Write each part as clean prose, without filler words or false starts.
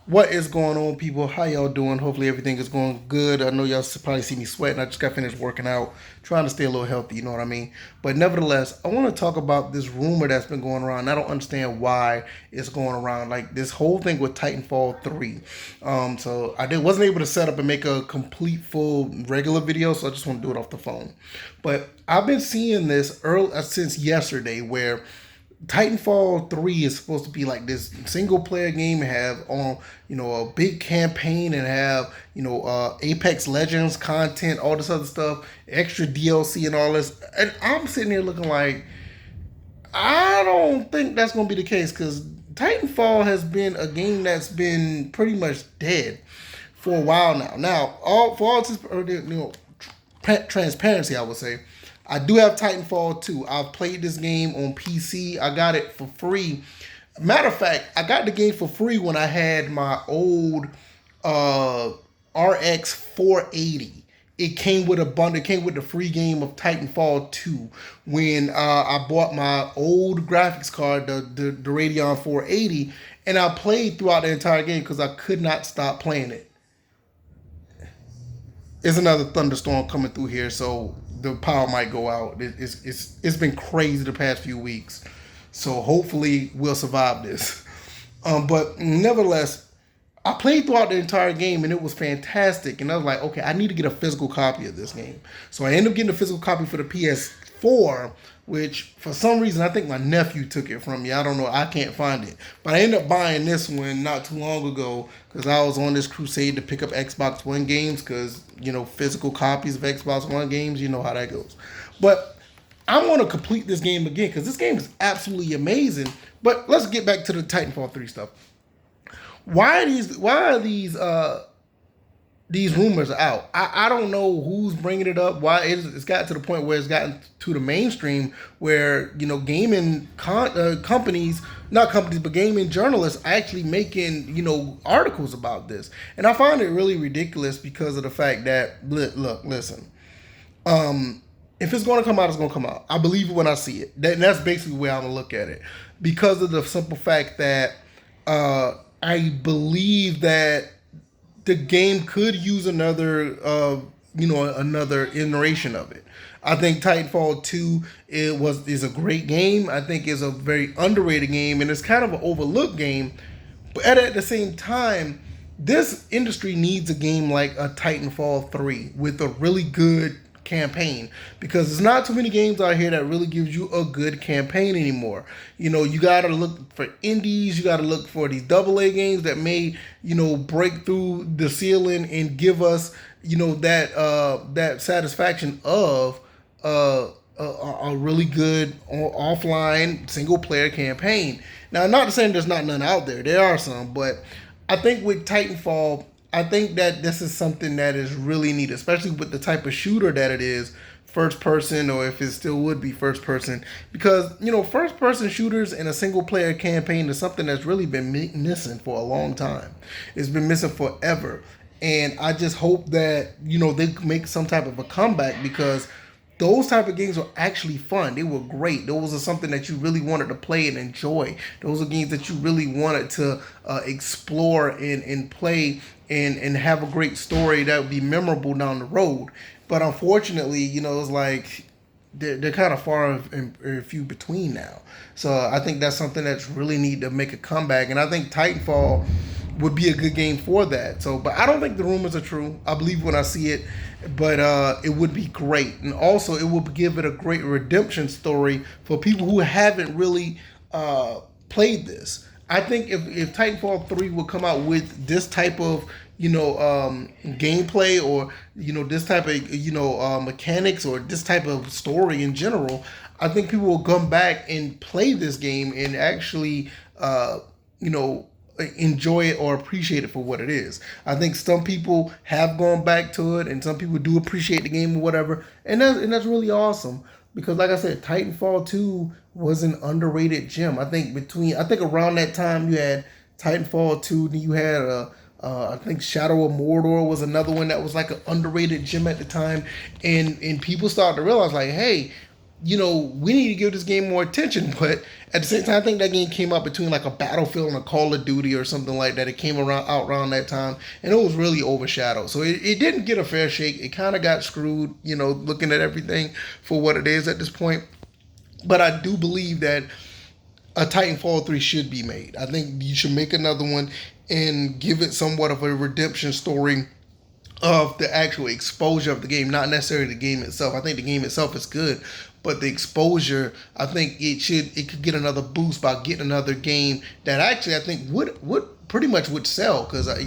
What is going on, people? How y'all doing? Hopefully everything is going good. I know y'all probably see me sweating. I just got finished working out, trying to stay a little healthy, you know what I mean? But nevertheless, I want to talk about this rumor that's been going around. I don't understand why it's going around. Like this whole thing with Titanfall 3. So wasn't able to set up and make a complete full regular video, so I just want to do it off the phone. But I've been seeing this since yesterday where Titanfall 3 is supposed to be like this single player game, have on a big campaign and have Apex Legends content, all this other stuff, extra DLC and all this. And I'm sitting here looking like I don't think that's going to be the case because Titanfall has been a game that's been pretty much dead for a while now. Now, transparency, I would say, I do have Titanfall 2. I've played this game on PC. I got it for free. Matter of fact, I got the game for free when I had my old uh, RX 480. It came with a bundle. It came with the free game of Titanfall 2 when I bought my old graphics card, the Radeon 480, and I played throughout the entire game because I could not stop playing it. There's another thunderstorm coming through here, so the power might go out. It's been crazy the past few weeks, so hopefully we'll survive this. But nevertheless, I played throughout the entire game and it was fantastic. And I was like, okay, I need to get a physical copy of this game. So I ended up getting a physical copy for the PS4, which for some reason I think my nephew took it from me. I don't know. I can't find it. But I ended up buying this one not too long ago because I was on this crusade to pick up Xbox One games because, physical copies of Xbox One games, you know how that goes. But I want to complete this game again because this game is absolutely amazing. But let's get back to the Titanfall 3 stuff. Why are these rumors out? I don't know who's bringing it up. Why it's got to the point where it's gotten to the mainstream where gaming companies, not companies, but gaming journalists are actually making articles about this, and I find it really ridiculous because of the fact that look, listen, if it's going to come out, it's going to come out. I believe it when I see it. That's basically the way I'm gonna look at it because of the simple fact that I believe that the game could use another iteration of it. I think Titanfall 2 is a great game. I think it's a very underrated game and it's kind of an overlooked game. But at the same time, this industry needs a game like a Titanfall 3 with a really good campaign because there's not too many games out here that really gives you a good campaign anymore. You got to look for indies, you got to look for these AA games that may, break through the ceiling and give us, that satisfaction of a really good offline single player campaign. Now, not saying there's not none out there. There are some, but I think with Titanfall, I think that this is something that is really neat, especially with the type of shooter that it is, first person, or if it still would be first person, because first person shooters in a single player campaign is something that's really been missing for a long time. It's been missing forever, and I just hope that they make some type of a comeback because those type of games were actually fun. They were great. Those are something that you really wanted to play and enjoy. Those are games that you really wanted to explore and play and have a great story that would be memorable down the road. But unfortunately, it's like they're kind of far and few between now. So I think that's something that's really need to make a comeback. And I think Titanfall would be a good game for that. So, but I don't think the rumors are true. I believe when I see it, but it would be great, and also it would give it a great redemption story for people who haven't really played this. I think if Titanfall 3 would come out with this type of gameplay or this type of mechanics or this type of story in general, I think people will come back and play this game and actually you know enjoy it or appreciate it for what it is. I think some people have gone back to it, and some people do appreciate the game or whatever, and that's really awesome. Because, like I said, Titanfall 2 was an underrated gem. I think around that time you had Titanfall 2, then you had I think Shadow of Mordor was another one that was like an underrated gem at the time, and people started to realize like, hey, we need to give this game more attention. But at the same time, I think that game came out between like a Battlefield and a Call of Duty or something like that. It came around that time, and it was really overshadowed. So it didn't get a fair shake. It kind of got screwed, looking at everything for what it is at this point. But I do believe that a Titanfall 3 should be made. I think you should make another one and give it somewhat of a redemption story of the actual exposure of the game, not necessarily the game itself. I think the game itself is good, but the exposure, I think it could get another boost by getting another game that actually I think would pretty much would sell because I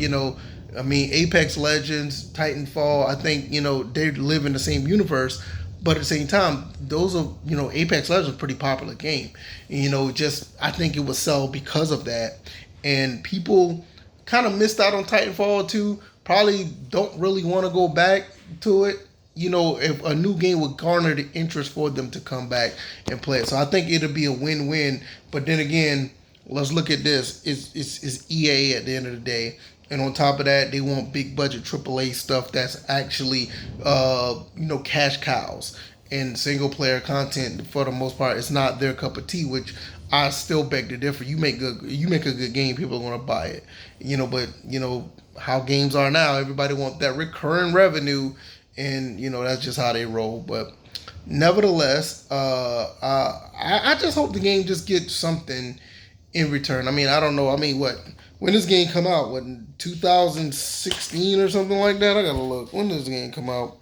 mean Apex Legends, Titanfall, I think they live in the same universe. But at the same time, those are Apex Legends is a pretty popular game. And, just I think it would sell because of that, and people kind of missed out on Titanfall 2. Probably don't really want to go back to it. If a new game would garner the interest for them to come back and play it. So I think it'll be a win-win. But then again, let's look at this. It's EA at the end of the day. And on top of that, they want big budget AAA stuff that's actually, cash cows. And single player content, for the most part, is not their cup of tea, which I still beg to differ. You make a good game, people are gonna buy it. But how games are now, everybody wants that recurring revenue, and that's just how they roll. But nevertheless, I just hope the game just gets something in return. I mean, I don't know. I mean, when this game come out? What, 2016 or something like that? I gotta look. When does this game come out?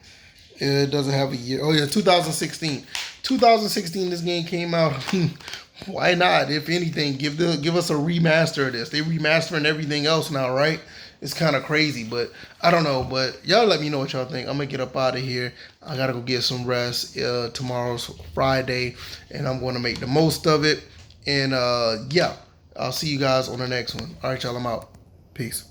It doesn't have a year. Oh yeah, 2016. 2016, this game came out. Why not? If anything, give us a remaster of this. They remastering everything else now, right? It's kind of crazy, but I don't know. But y'all let me know what y'all think. I'm gonna get up out of here. I gotta go get some rest. Tomorrow's Friday, and I'm gonna make the most of it. And yeah, I'll see you guys on the next one. All right, y'all. I'm out. Peace.